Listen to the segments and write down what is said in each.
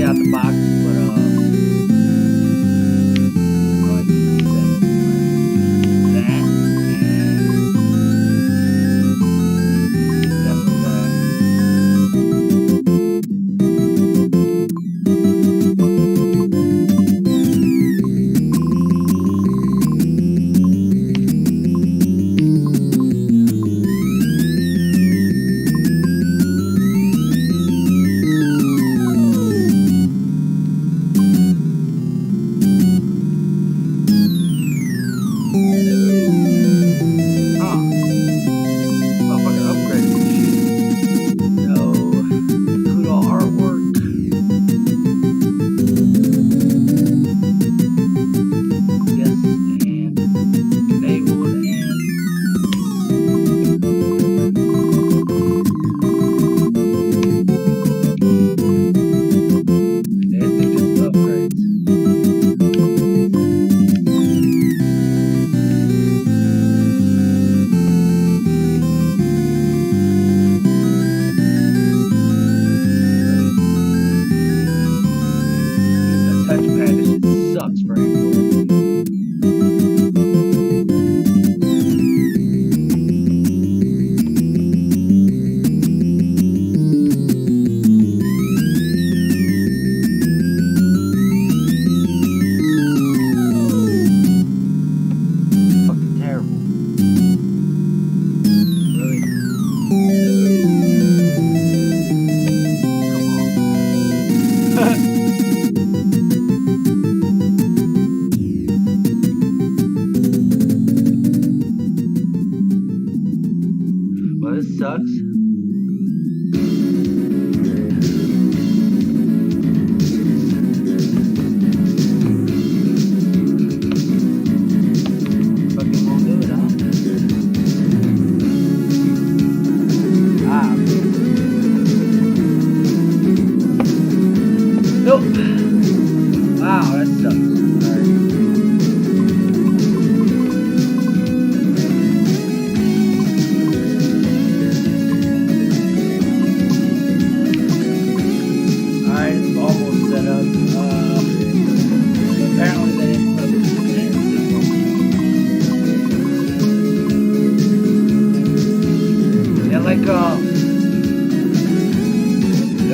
out the box, but sucks. Fucking won't do it, huh? Ah. Nope. Wow, that sucks.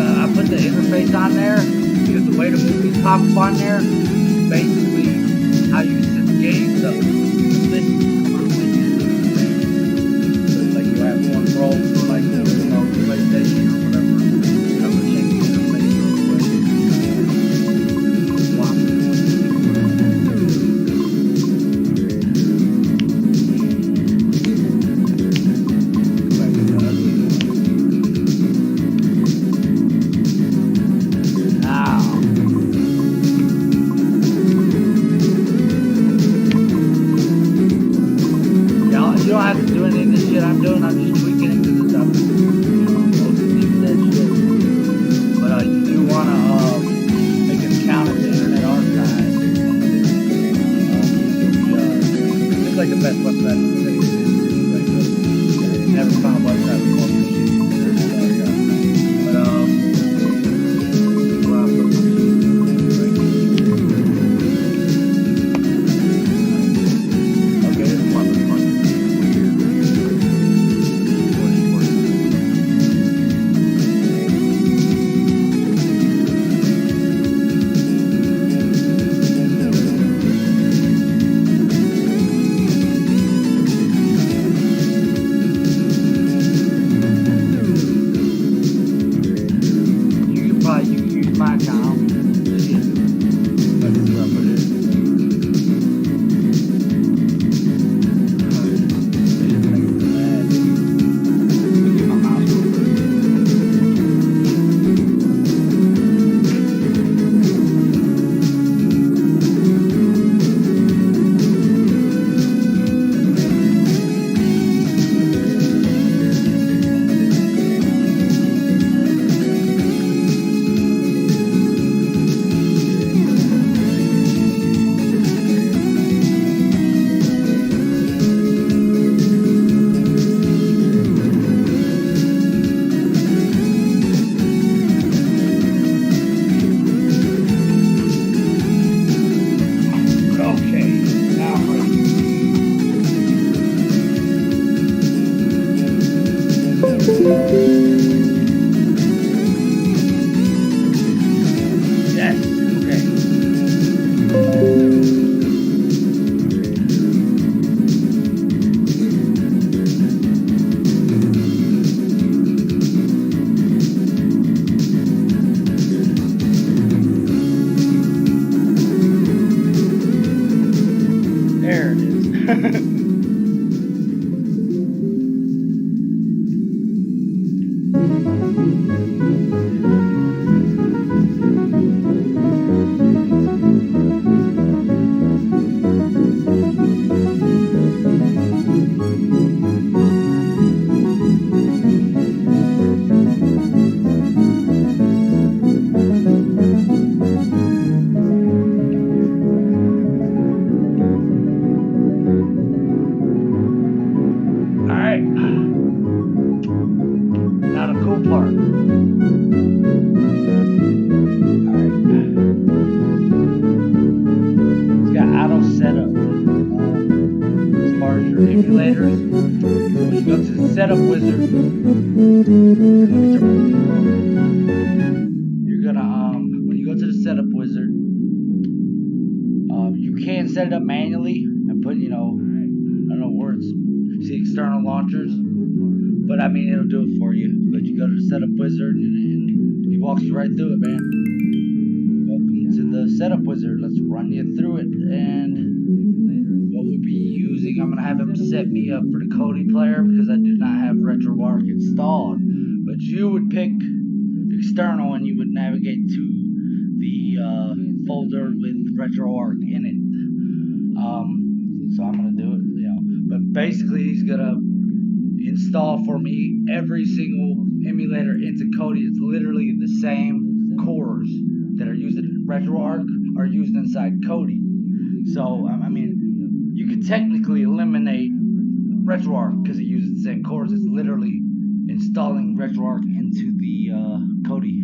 I put the interface on there because the way the movies pop up on there is basically how you set the games up. So it's like you have one roll for like PlayStation or whatever. I'm gonna change the interface real quick. Wow. You don't have to do any of this shit I'm doing. I'm just tweaking it because it's up. That shit. But you do want to make an account at the Internet Archive. It's like the best website in the city. Never found a website before this shit. But where I put my shit. Okay, this is one of the fun. You can use my account. Shit. But this is where I put it. Let me get my mouse real quick. setup wizard, you're gonna when you go to the setup wizard, you can set it up manually and put, I don't know words, see external launchers, but I mean it'll do it for you. But you go to the setup wizard and he walks you right through it, man. Welcome to the setup wizard. Let's run you through it. And what we'll be using, I'm gonna have him set me up for the Kodi player because I do not have RetroArch installed. But you would pick external and you would navigate to the folder with RetroArch in it. So I'm gonna do it, But basically, he's gonna install for me every single emulator into Kodi. It's literally the same cores that are used in RetroArch are used inside Kodi. So I mean, you could technically eliminate RetroArch because it uses the same cores. It's literally installing RetroArch into the Kodi.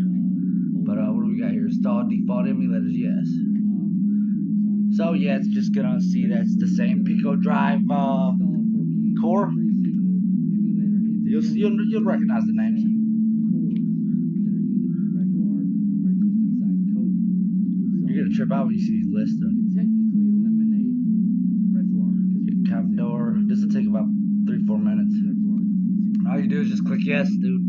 But what do we got here? Install default emulators, yes. So yeah, it's just gonna see that's the same Pico Drive core. You'll recognize the names. You're gonna trip out when you see these lists of Commodore. This will take about 3-4 minutes. All you do is just click yes, dude.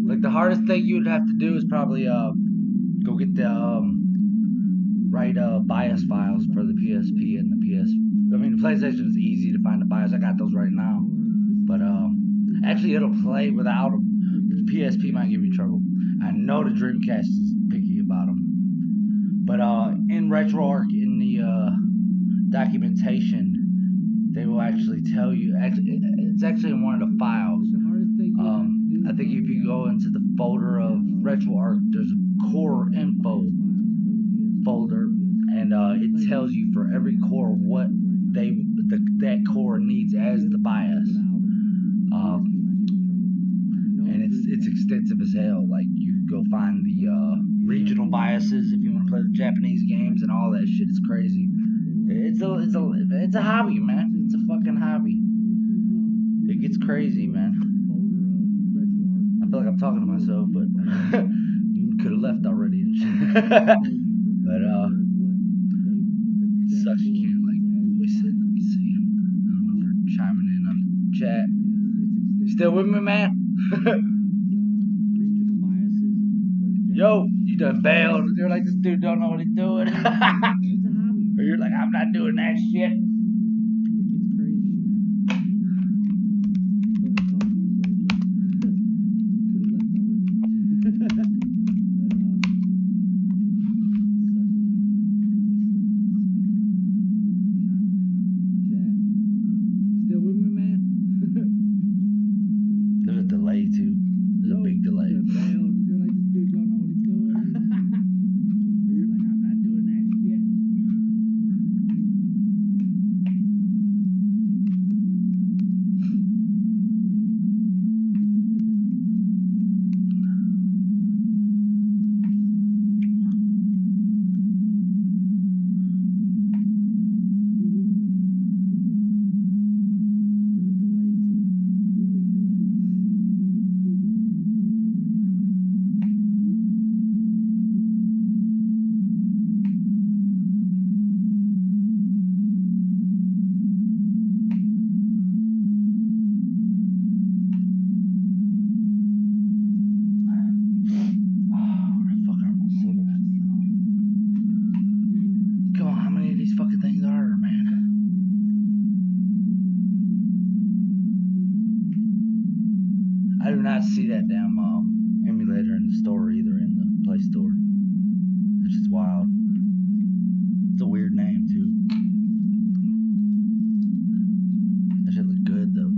Like the hardest thing you'd have to do is probably go get the right BIOS files for the PSP and the PS. I mean, the PlayStation is easy to find the BIOS. I got those right now, but actually it'll play without them. The PSP might give you trouble. I know the Dreamcast is picky about them, but in RetroArch in the documentation, they will actually tell you. It's actually in one of the files. I think if you go into the folder of RetroArch, there's a core info folder, and it tells you for every core what that core needs as the BIOS. And it's extensive as hell. Like you go find the regional BIOSes if you want to play the Japanese games and all that shit. It's crazy. It's a hobby, man. It's a fucking hobby. It gets crazy, man. I feel like I'm talking to myself, but you could have left already and shit. But it sucks you can't like voice it. Let me see. I don't know if you're chiming in on the chat. Still with me, man? Yo, you done bailed. You're like, this dude don't know what he's doing. Or you're like, I'm not doing that shit. There's a delay too. There's a big delay. I do not see that damn emulator in the store either, in the Play Store. It's just wild. It's a weird name too. That shit look good though.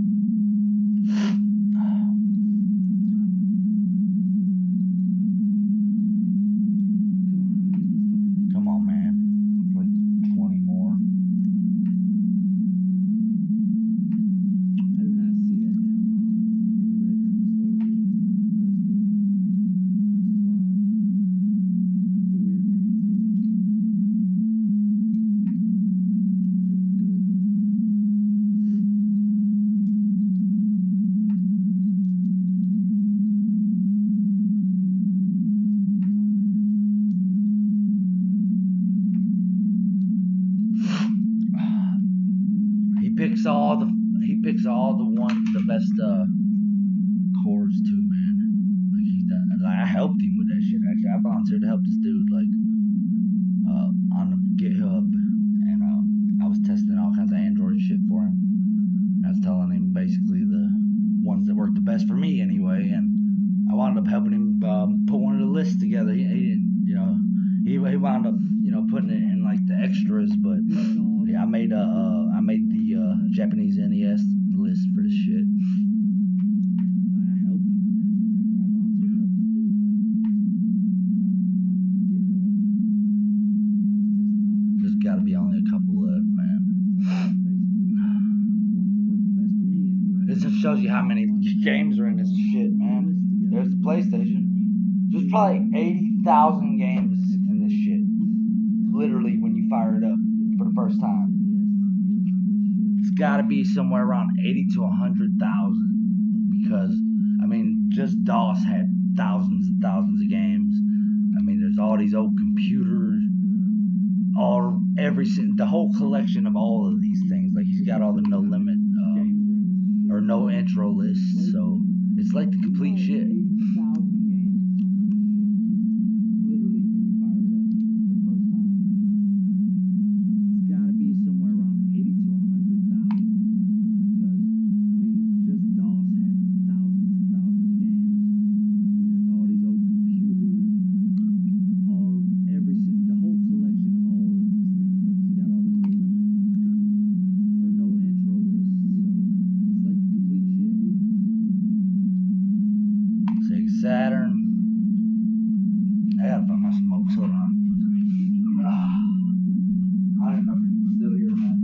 Come on, man. Like 20 more. I do not see that damn emulator in the store either. picks all the best chords too, man. Like he's done. Like I helped him with that shit. Actually, I volunteered to help this dude like on GitHub, and I was testing all kinds of Android shit for him. And I was telling him basically the ones that worked the best for me anyway, and I wound up helping him put one of the lists together. He didn't, you know, he wound up, you know, putting it in like the extras, but yeah, I made the Japanese NES list for this shit. There's got to be only a couple left, man. This just shows you how many games are in this shit, man. There's the PlayStation. There's probably 80,000 games in this shit. Literally, when you fire it up for the first time, it's got to be somewhere around 80 to 100,000. Because I mean, just DOS had thousands and thousands of games. I mean, there's all these old computers, the whole collection of all of these things. Like he's got all the no limit or no intro lists, so it's like the complete shit. Saturn. I gotta find my smokes. Hold on. I don't know if it's still here, man.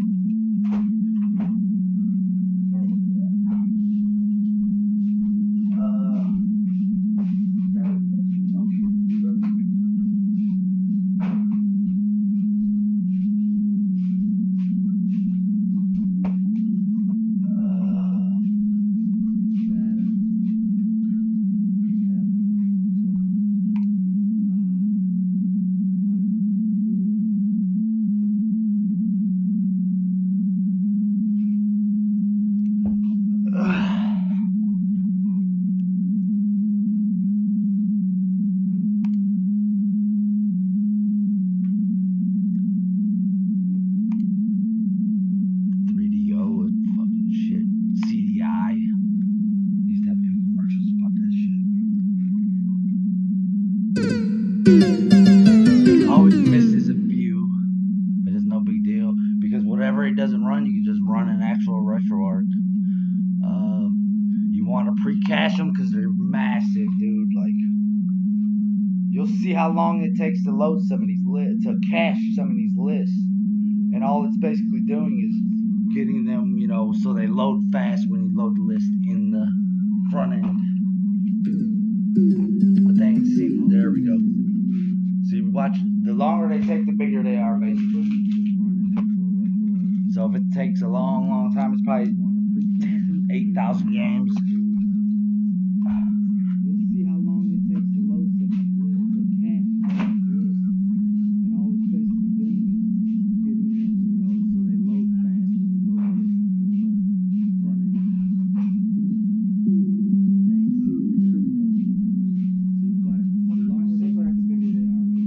Always misses a few, but it's no big deal because whatever it doesn't run, you can just run an actual RetroArch. You want to pre-cache them because they're massive, dude. Like you'll see how long it takes to load some of these to cache some of these lists, and all it's basically doing is getting them, you know, so they load fast when you load the list in the front end. But they ain't seen. There we go. So you watch, the longer they take, the bigger they are, basically. So if it takes a long, long time, it's probably 8,000 games. You'll see how long it takes to load some cache, and all it's basically doing is getting them, you know, so they load fast when you load it in the front end. There we go. So you watch, the longer they take, the bigger they are.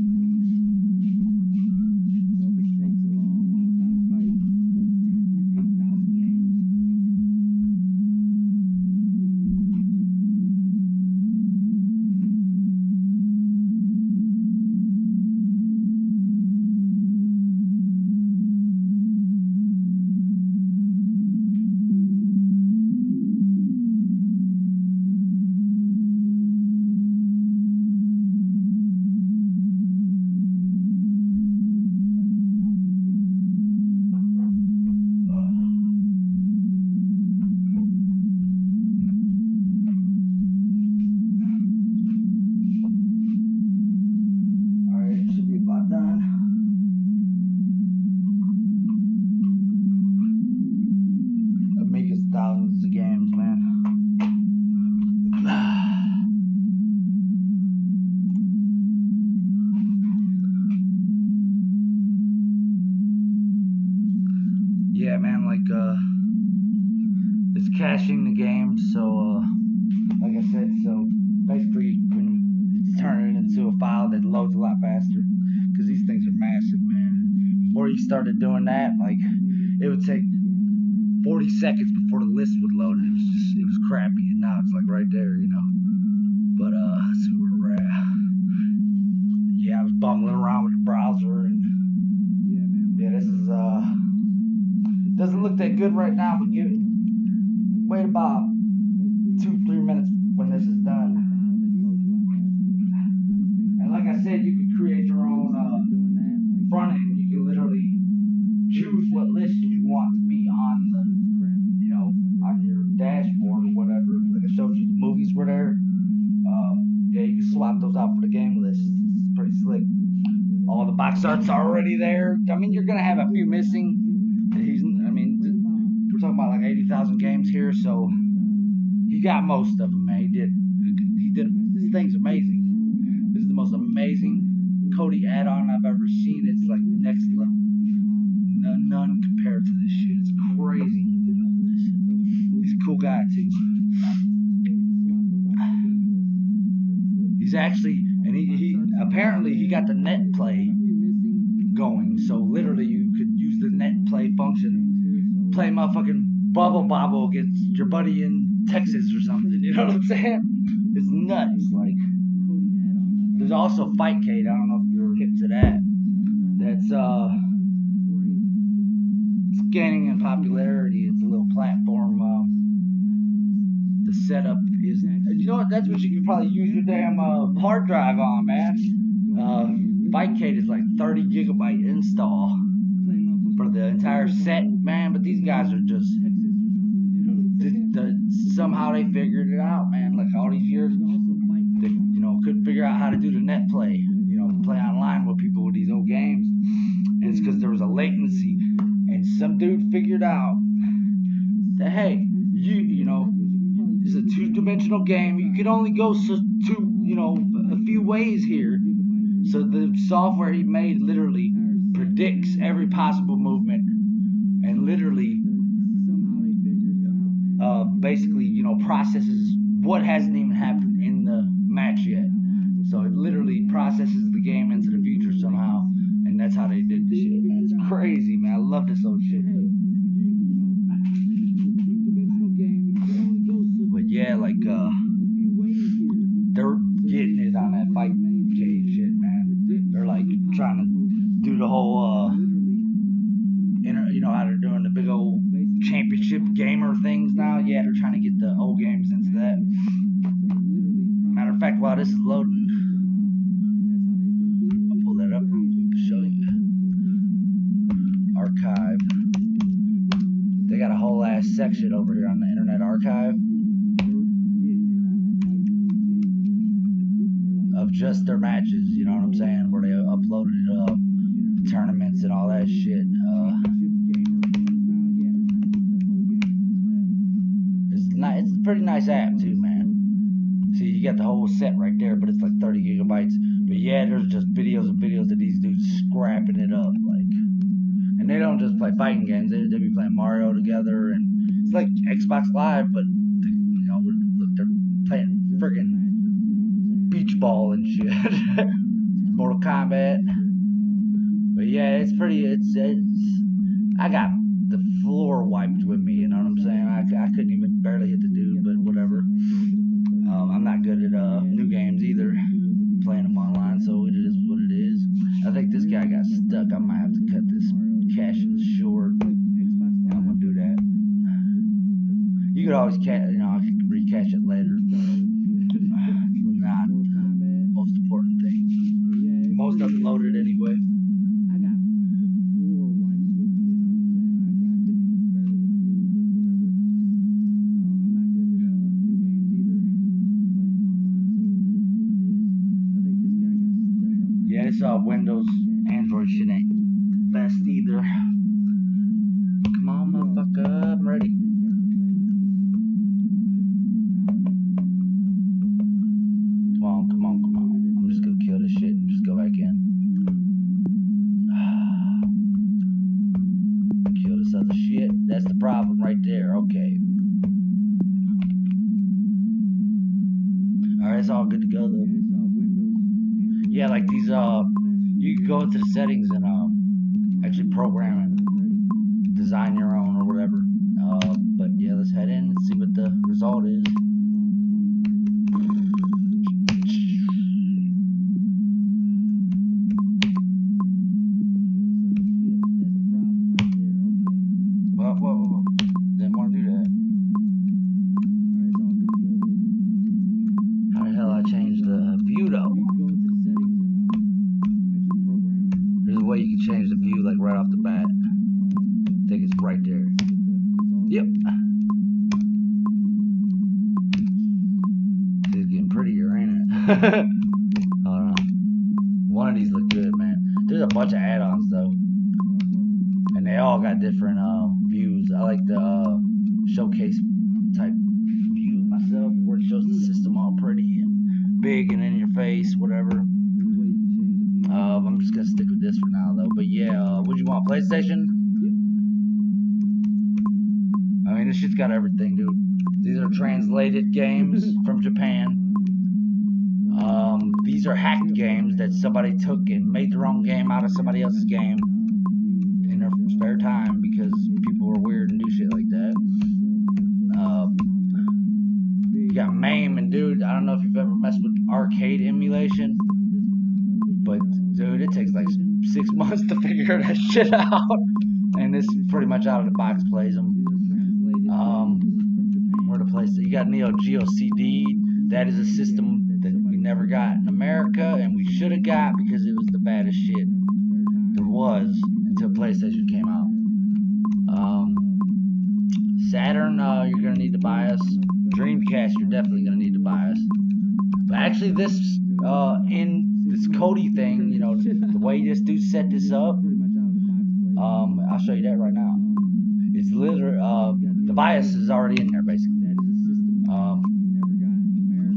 Thousands of games, man. Yeah, man, like it's caching the game. So like I said, so basically when it's turning it into a file that loads a lot faster, because these things are massive, man. Before you started doing that, like, it would take 40 seconds before the list would load. It was crappy, and now it's like right there, you know. But let's see where we're at. Yeah, I was bumbling around with the browser, and yeah, this is doesn't look that good right now, but wait about 2-3 minutes when this is done. And like I said, you can create your own front end. You can literally choose what list you want to be on the, you know, on your dashboard or whatever. Like I showed you, the movies were there. Yeah, you can swap those out for the game list. It's pretty slick. All the box art's already there. I mean, you're gonna have a few missing. We're talking about like 80,000 games here, so he got most of them, man. He did. This thing's amazing. This is the most amazing Kodi add-on I've ever seen. It's like next level. None compared to this shit. It's crazy. He's a cool guy too. He's actually, and he apparently he got the net play going. So literally you could use the net play function, play motherfucking Bubble Bobble against your buddy in Texas or something. You know what I'm saying? It's nuts. Like, there's also Fightcade. I don't know if you're hip to that. That's it's gaining in popularity. It's a little platform. The setup is, you know what? That's what you could probably use your damn hard drive on, man. Fightcade is like 30 gigabyte install for the entire set, man. But these guys are just somehow they figured it out, man. Like all these years, they, you know, couldn't figure out how to do the net play, you know, play online with people with these old games. And it's because there was a latency, and some dude figured out that, hey, you know, it's a two-dimensional game. You can only go a few ways here. So the software he made literally predicts every possible movement, and literally basically, you know, processes what hasn't even happened in the match yet. So it literally processes the game into the future somehow, and that's how they did this shit, man. It's crazy, man. I love this old shit. But yeah, like they're getting it on that Fightcade shit, man. They're like trying to do the whole you know how they're doing the big old championship gamer things now. Yeah, they're trying to get the old games into that. Matter of fact, while this is loading, I'll pull that up to show you. Archive. They got a whole ass section over here on the Internet Archive of just their matches, you know what I'm saying, where they uploaded tournaments and all that shit. It's a pretty nice app too, man. See, you got the whole set right there, but it's like 30 gigabytes. But yeah, there's just videos of these dudes scrapping it up, like. And they don't just play fighting games; they be playing Mario together, and it's like Xbox Live, but you know, look, they're playing friggin' beach ball and shit, Mortal Kombat. But yeah, it's pretty. It's I got the floor wiped with me. You know what I'm saying? I couldn't even barely hit the dude, but whatever. I'm not good at new games either, playing them online, so it is what it is. I think this guy got stuck. I might have to cut this caching short. I'm gonna do that. You could always I could recache it later. Not the most important thing. Most of it loaded anyway. Yeah, this Windows, Android shit ain't best either. Come on, motherfucker, I'm ready. Come on. I'm just gonna kill this shit and just go back in. Kill this other shit. That's the problem right there. Okay. Alright, it's all good to go though. Yeah, like these you can go into the settings and actually program and design your own or whatever. But yeah, let's head in and see what the result is. Whoa. Didn't want to do that. How the hell I changed the view though? There's a way you can change the view like right off the bat. I think it's right there. Yep. It's getting prettier, ain't it? Hold on. One of these look good, man. There's a bunch of add-ons though. And they all got different views. I like the showcase type view myself, where it shows the system all pretty and big and in your face, whatever. I'm just gonna stick with this for now though. But yeah, what you want, PlayStation? I mean, this shit's got everything, dude. These are translated games from Japan. These are hacked games that somebody took and made their own game out of somebody else's game in their spare time because people are weird and do shit like that. You got MAME, and dude, I don't know if you've ever messed with arcade emulation, but dude, it takes like 6 months to figure that shit out, and this pretty much out of the box plays them. Where to place it? You got Neo Geo CD. That is a system that we never got in America, and we should have got because it was the baddest shit there was until PlayStation came out. Saturn, you're gonna need to buy us. Dreamcast, you're definitely gonna need to buy us. But actually, this in this Cody thing, you know, the way this dude set this up, I'll show you that right now. It's literally the bias is already in there basically.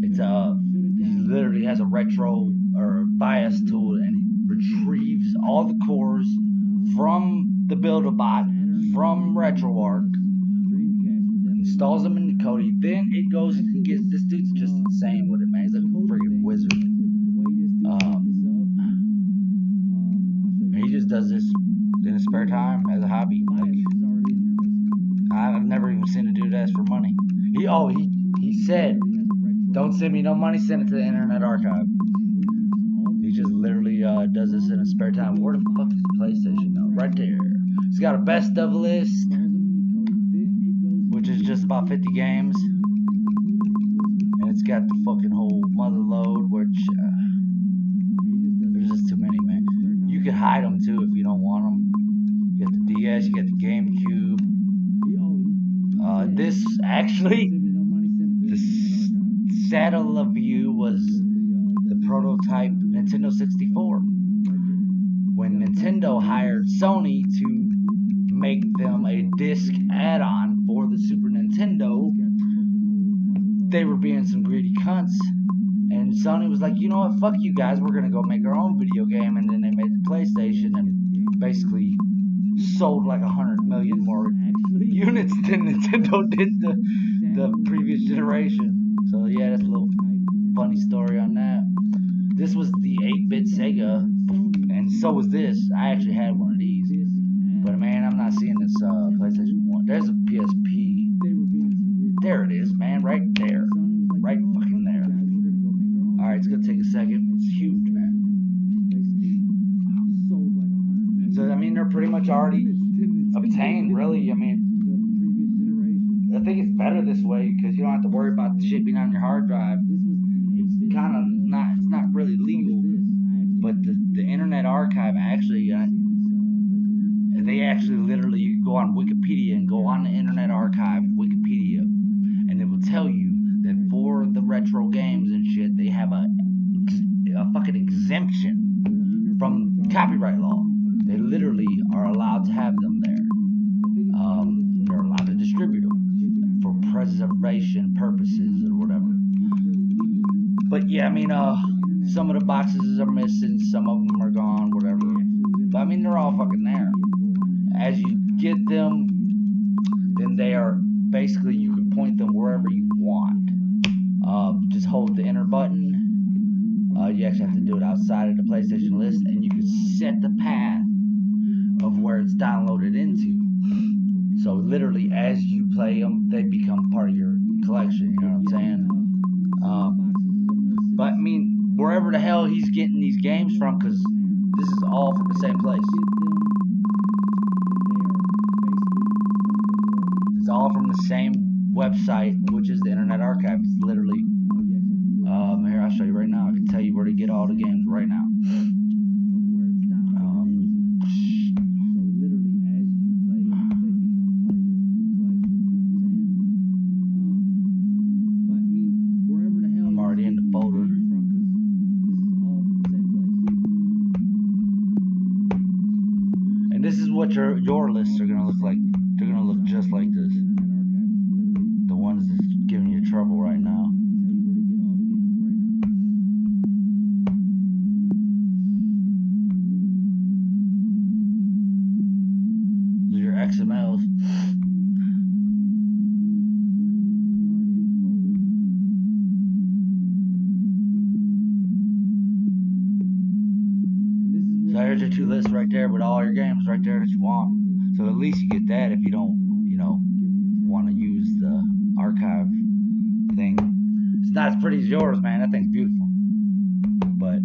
It's he literally has a retro or bias tool, and he retrieves all the cores from the Build-A-Bot from RetroArch, installs them in the Kodi, then it goes and gets, this dude's just insane with it, man. He's like a freaking wizard. He just does this in his spare time as a hobby. Like, I've never even seen a dude ask for money. He said, don't send me no money, send it to the Internet Archive. He just literally does this in his spare time. Where the fuck is the PlayStation though? Right there. It's got a best of list, which is just about 50 games. And it's got the fucking whole mother load, which there's just too many, man. You can hide them too if you don't want them. You got the DS, you got the GameCube. This actually, the Satellaview was the prototype Nintendo 64. When Nintendo hired Sony to make them a disc add-on for the Super Nintendo, they were being some greedy cunts. And Sony was like, you know what, fuck you guys, we're gonna go make our own video game. And then they made the PlayStation and basically sold like 100 million more units than Nintendo did the previous generation. So yeah, that's a little funny story on that. This was the 8-bit Sega, and so was this. I actually had one of these, but man, I'm not seeing this PlayStation 1. There's a PSP. There it is, man, right there, right fucking there. All right, it's gonna take a second. It's huge, man. So I mean, they're pretty much already obtained, really. I mean, I think it's better this way because you don't have to worry about the shit being on your hard drive. It's kind of not, it's not really legal, but the Internet Archive actually, they actually literally, you can go on Wikipedia and go on the Internet Archive, Wikipedia, and it will tell you that for the retro games and shit, they have a fucking exemption from copyright law. They literally are allowed to have them there. They're allowed to distribute them for preservation purposes or whatever. But yeah, I mean, some of the boxes are missing, some of them are gone, whatever. But I mean, they're all fucking there. As you get them, then they are basically, you can point them wherever you want. Just hold the enter button. You actually have to do it outside of the PlayStation list, and you can set the path of where it's downloaded into. So literally, as you play them, they become part of your collection. You know what I'm saying? But I mean, wherever the hell he's getting these games from, because this is all from the same place. It's all from the same website, which is the Internet Archive. It's literally, here, I'll show you right now. I can tell you where to get all the games right now. I'm already in the folder. And this is what your lists are gonna look like. They're gonna look just like this. The ones that's giving you trouble right now. These are your XMLs. So here's your two lists right there with all your games right there that you want. So at least you get that if you don't, want to use the archive thing. It's not as pretty as yours, man. That thing's beautiful. But,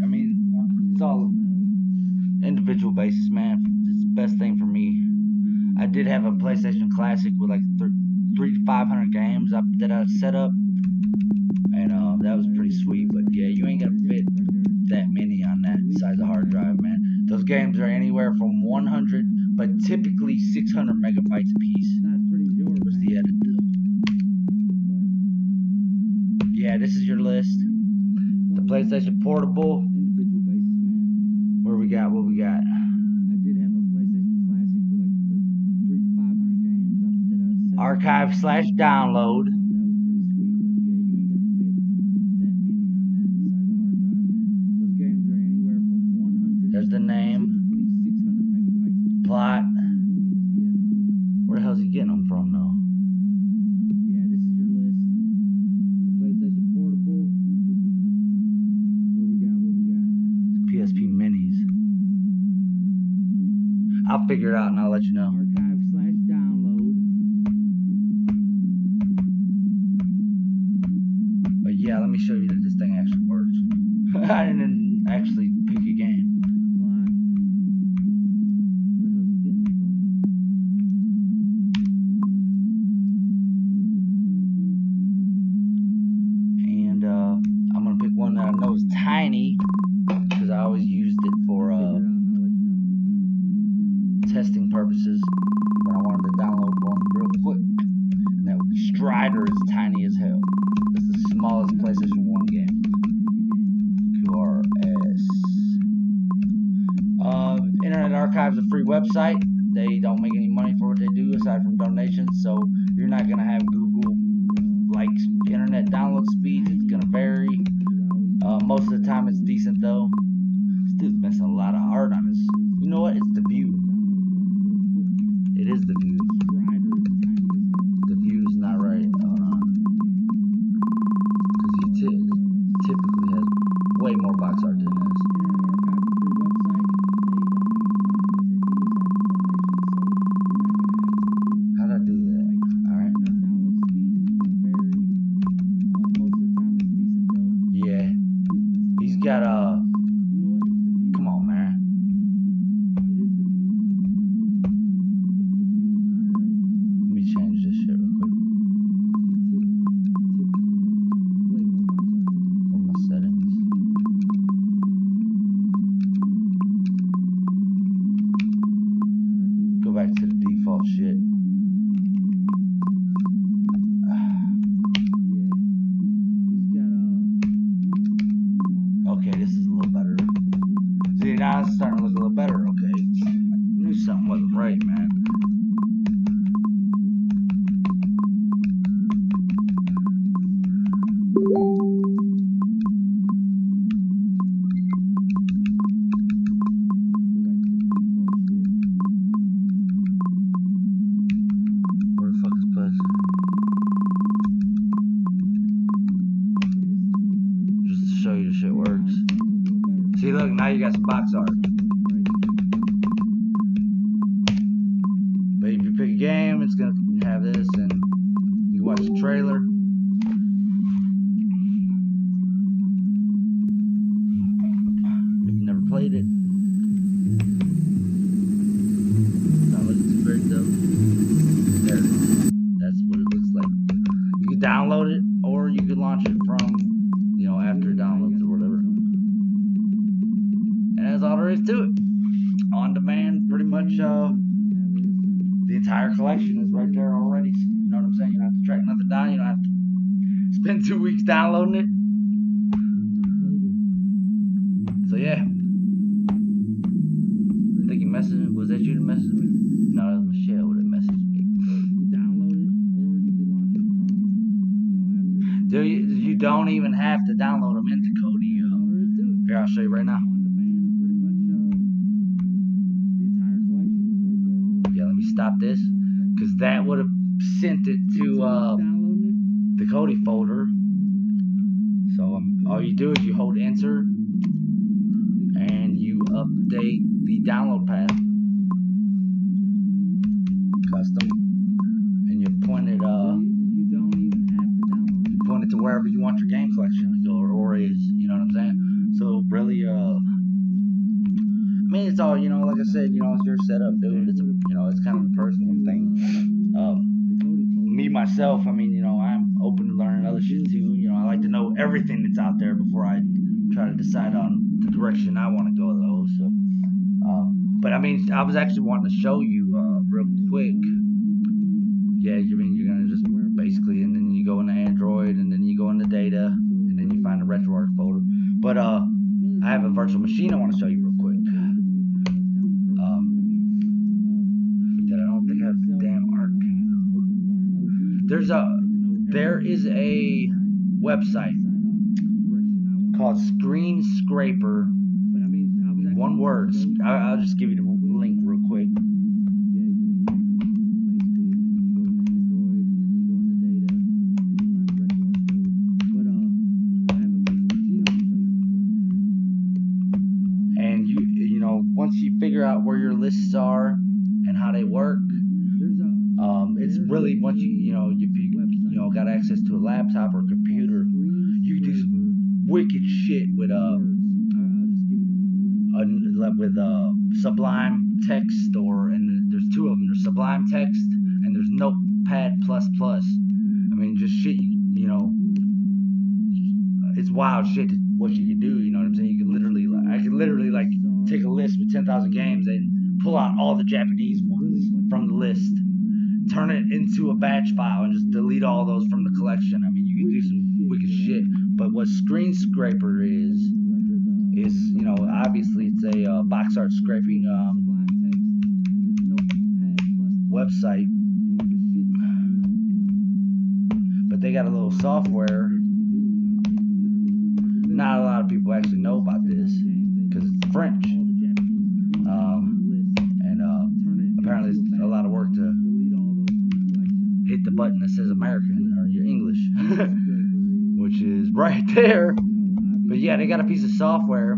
I mean, it's all individual basis, man. It's the best thing for me. I did have a PlayStation Classic with like 300 to 500 games that I set up. And that was pretty sweet. But yeah, you ain't gonna fit that many on that size of hard drive, man. Those games are anywhere from 100, but typically 600 megabytes a piece. Was the edit. Yeah, this is your list. The PlayStation Portable. Where we got? What we got? Archive/download. There's the name. Plot. Where the hell is he getting them from, though? Yeah, this is your list. The PlayStation Portable. What we got? PSP Minis. I'll figure it out and I'll let you know. Archive/download. But yeah, let me show you that this thing actually works. I didn't actually pick a game. I'm gonna pick one that I know is tiny because I always used it for testing purposes when I wanted to download one real quick, and that would be Strider. Is tiny as hell. This is the smallest PlayStation 1 game. QRS. Internet Archive's a free website. They don't make any money for what they do aside from donations, so you're not gonna have Google like internet download speeds. It's gonna vary. Most of the time it's decent though. This dude's missing a lot of art on his. You know what? It's the view. It is the view. The view is not right. Because he typically has way more box art than this. How'd I do that? Alright. Yeah. He's got come on, man. Let me change this shit real quick. Where are my settings? Go back to the default shit. Okay, this is a little better. See, now it's starting to look a little better. Okay, I knew something wasn't right, man. box art. But if you pick a game, it's gonna have this, and you watch the trailer. If you never played it, it's not looking too great though. There it is. That's what it looks like. You can download it, or you can launch it from, you know, after it downloads or whatever. And that's all there is to it. On demand, pretty much. The entire collection is right there already. You know what I'm saying? You don't have to track nothing down. You don't have to spend 2 weeks downloading it. So yeah. I think you messaged me. Was that you that messaged me? No, that was Michelle that messaged me. You don't even have to download them into Kodi. Here, I'll show you right now. Yeah, let me stop this, because that would have sent it to the Kodi folder. So all you do is you hold enter and you update the download path, custom, and you point it to wherever you want your game collection to go, or is, you know what I'm saying? So really, I mean, it's all, you know, like I said, you know, it's your setup, dude. It's, you know, it's kind of a personal thing. Me, myself, I mean, you know, I'm open to learning other shit too. You know, I like to know everything that's out there before I try to decide on the direction I want to go, though. So, but I mean, I was actually wanting to show you real quick. Yeah, I mean, you're gonna just basically, and then you go into Android, and then you go into data, and then you find the RetroArch folder. But I have a virtual machine I want to show you real quick. That I don't think I have the damn arc. There is a website called Screen Scraper. One word. I'll just give you the link real quick. And you know, once you figure out where your lists are and how they work, it's really, once you know, if you know, got access to a laptop or a computer, you can do some wicked shit with Sublime Text, and there's two of them. There's Sublime Text and there's Notepad++. I mean, just shit, you know, it's wild shit what you can do. You know what I'm saying? You can literally, I can literally like take a list with 10,000 games and pull out all the Japanese ones from the list, turn it into a batch file, and just delete all those from the collection. I mean, you can do some wicked shit. But what Screen Scraper is, you know, obviously it's a box art scraping website, but they got a little software. Not a lot of people actually know about this because it's French, and apparently it's a lot of work to hit the button that says American or your English, which is right there. But yeah, they got a piece of software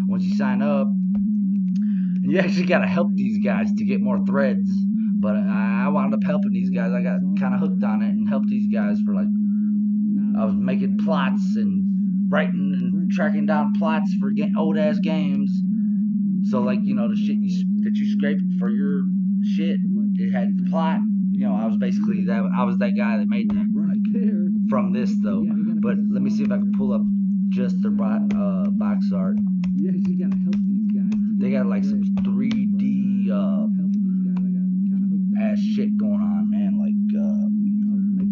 once you sign up, and you actually got to help these guys to get more threads. But I wound up helping these guys. I got kind of hooked on it and helped these guys for like, I was making plots and writing and tracking down plots for old ass games. So like, you know, the shit that you scraped for your shit, it had the plot. You know, I was basically that. I was that guy that made that from this though. But let me see if I can pull up just the box art. You actually gotta help these guys. They got like some 3D ass shit going on, man. Like,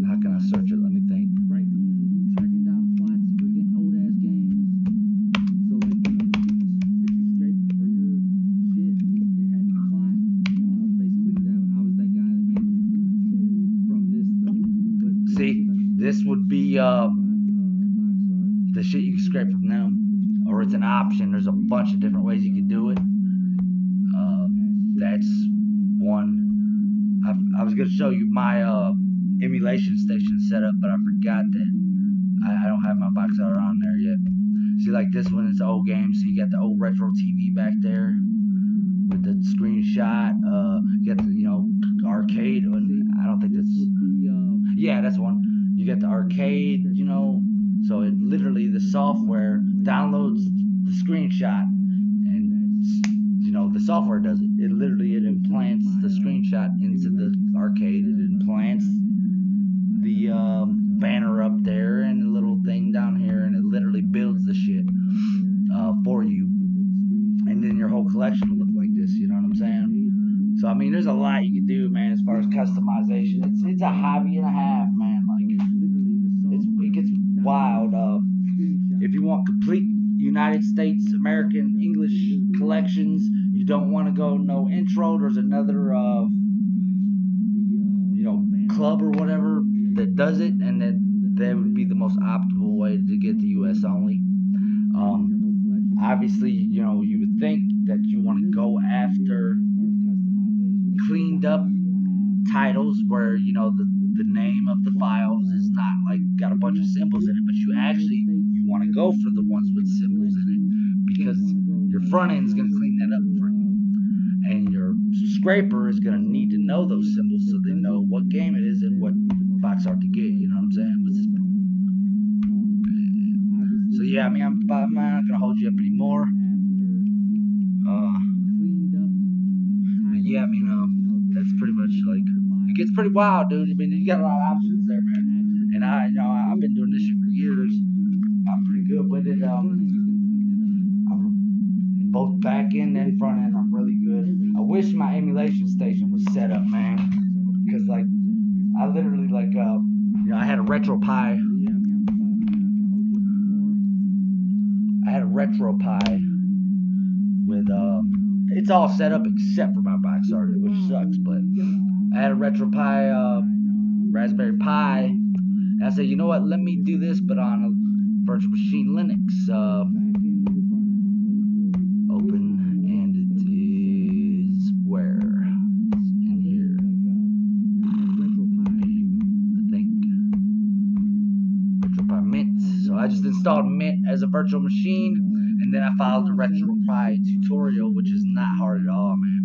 how can I search it? Let me think. Tracking down plots for getting old ass games. So like, you know, if you scrape for your shit, it had the plot. You know, I was basically that. I was that guy that made that from this though. But see, this would be the shit you can scrape from them, or it's an option. There's a bunch of different ways you can do it. That's one. I was gonna show you my emulation station setup, but I forgot that I don't have my box art on there yet. See, like this one is old games, so you got the old retro TV back there with the screenshot. You got the, you know, arcade. I don't think that's. Yeah, that's one. You got the arcade, you know. So it literally, the software downloads the screenshot, and you know the software does it. It literally, it implants the screenshot into the arcade. It implants the banner up there and the little thing down here, and it literally builds the shit for you, and then your whole collection will look like this. You know what I'm saying? So I mean, there's a lot you can do, man, as far as customization. It's a hobby and a half, man. Like it gets wild. If you want complete United States, American, English collections, you don't want to go no intro. There's another you know, club or whatever that does it, and that would be the most optimal way to get the US only. Obviously, you know, you would think that you want to go after cleaned up titles where, you know, the name of the files is not like got a bunch of symbols in it, but you want to go for the ones with symbols in it, because your front end is going to clean that up for you, and your scraper is going to need to know those symbols so they know what game it is and what box art to get. You know what I'm saying? So yeah, I mean, I'm not gonna hold you up anymore. Yeah, I mean, that's pretty much like, it gets pretty wild, dude. I mean, you got a lot of options there, man. And you know, I've been doing this shit for years. I'm pretty good with it. I'm both back end and front end. I'm really good. I wish my emulation station was set up, man, because like, I literally like, you know, I had a RetroPie. With it's all set up except for my box art, which sucks, but I had a RetroPie Raspberry Pi, and I said, you know what, let me do this but on a virtual machine Linux. Open, and it is where? In here. I think RetroPie Mint. So I just installed Mint as a virtual machine, and then I followed the RetroPie tutorial, which is not hard at all, man.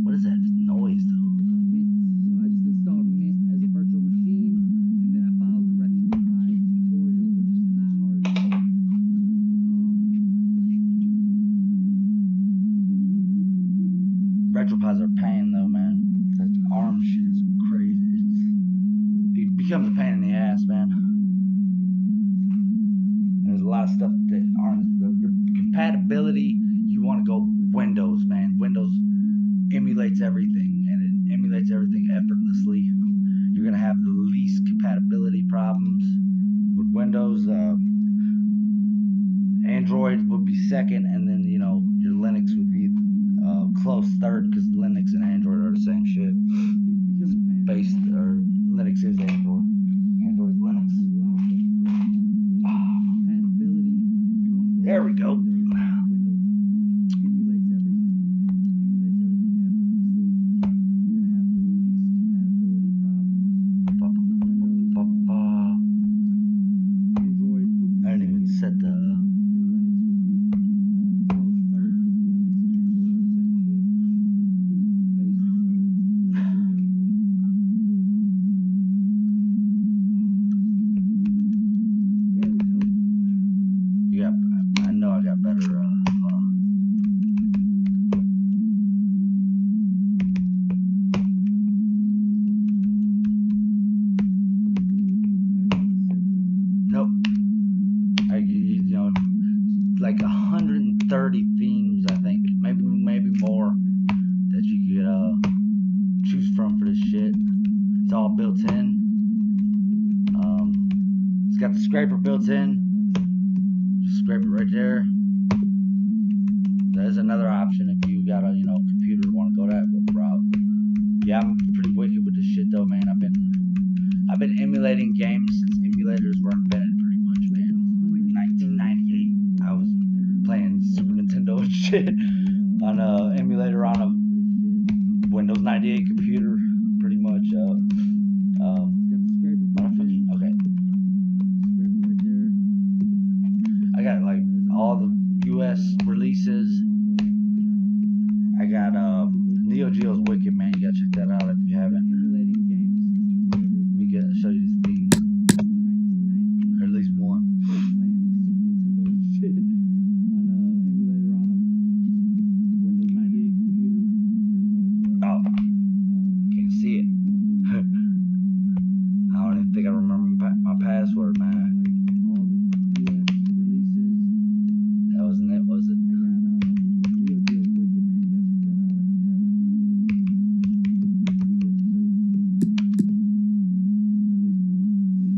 What is that noise, though? RetroPies are a pain, though, man. That ARM shit is crazy. It becomes a pain in the ass, man. And there's a lot of stuff that aren't. Your compatibility, you want to go Windows, man. Windows emulates everything, and it emulates everything effortlessly. You're going to have the least compatibility problems with Windows. Android would be second, and then, you know, your Linux would be close third, because Linux and Android are the same shit. Linux is Android. Android is Linux. There we go. I didn't even set the. I know I got better. Nope. You know, like 130 themes, I think, maybe more that you could choose from for this shit. It's all built in. It's got the scraper built in. Just scrape it right there. There's another option if you got a, you know, computer, want to go that route. Yeah, I'm pretty wicked with this shit though, man. I've been emulating games since emulators were Super Nintendo and shit on a emulator on a Windows 98 computer, pretty much. Motherfucking, okay. I got like all the US releases. I got Neo Geo's Wicked, man. You gotta check that out if you haven't. Let me show you these things. Or at least one. Oh, can't see it. I don't even think I remember my password, man. That wasn't it, was it?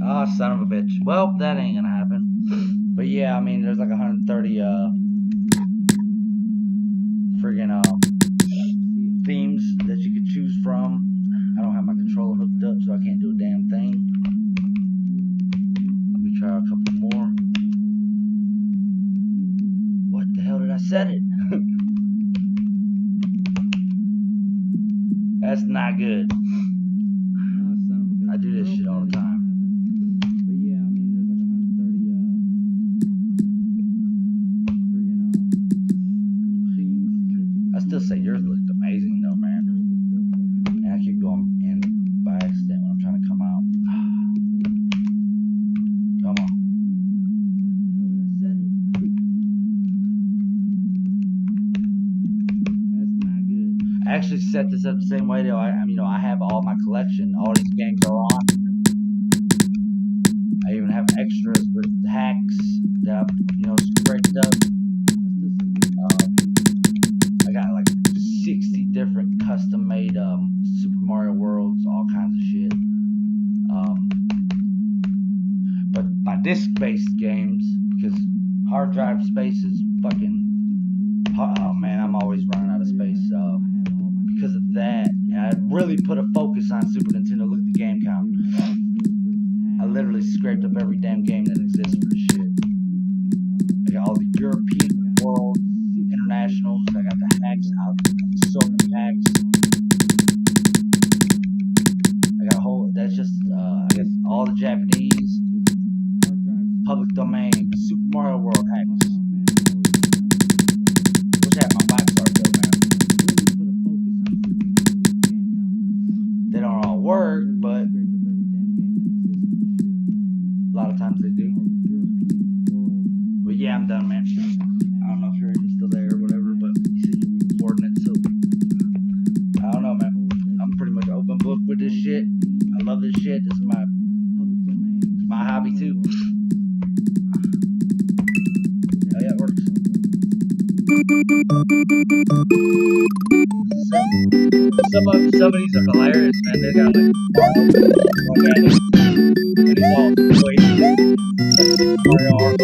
Oh, son of a bitch. Well, that ain't gonna happen. But yeah, I mean, there's like 130 friggin' themes that you could choose from. I don't have my controller hooked up, so I can't do a damn thing. Let me try a couple more. What the hell did I set it? That's not good. I do this shit all the time. I still say yours looked amazing though, man. And I keep going in by accident when I'm trying to come out. Come on. I actually set this up the same way though. I have all my collection. All these games are on. I even have extras with hacks that I've, scraped up. I got like 60 different custom-made Super Mario Worlds, all kinds of shit. But my disc-based games, because hard drive space is fucking. Oh man, I'm always running out of space. Because of that, and I really put a focus on Super Nintendo. Look at the game count. I literally scraped up every damn game that exists for this shit. I got all the European world internationals. I got the hacks out, so many hacks. I got a whole. That's just I guess all the Japanese public domain Super Mario World hacks. Wish I had my wax art though, man. They don't all work, but a lot of times they do. But yeah, I'm done, man. I don't know if you're still there or whatever, but you said you were recording it, so I don't know, man. I'm pretty much open book with this shit. I love this shit. This is my hobby too. Oh yeah, it works. Some of these are hilarious, man. They got like organic, and it's all wasted. Mario RPG.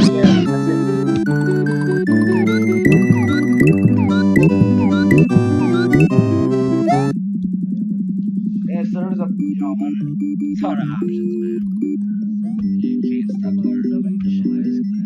Yeah, that's it. Yeah, so there's a ton of options, man. You can't stop learning about this shit, basically.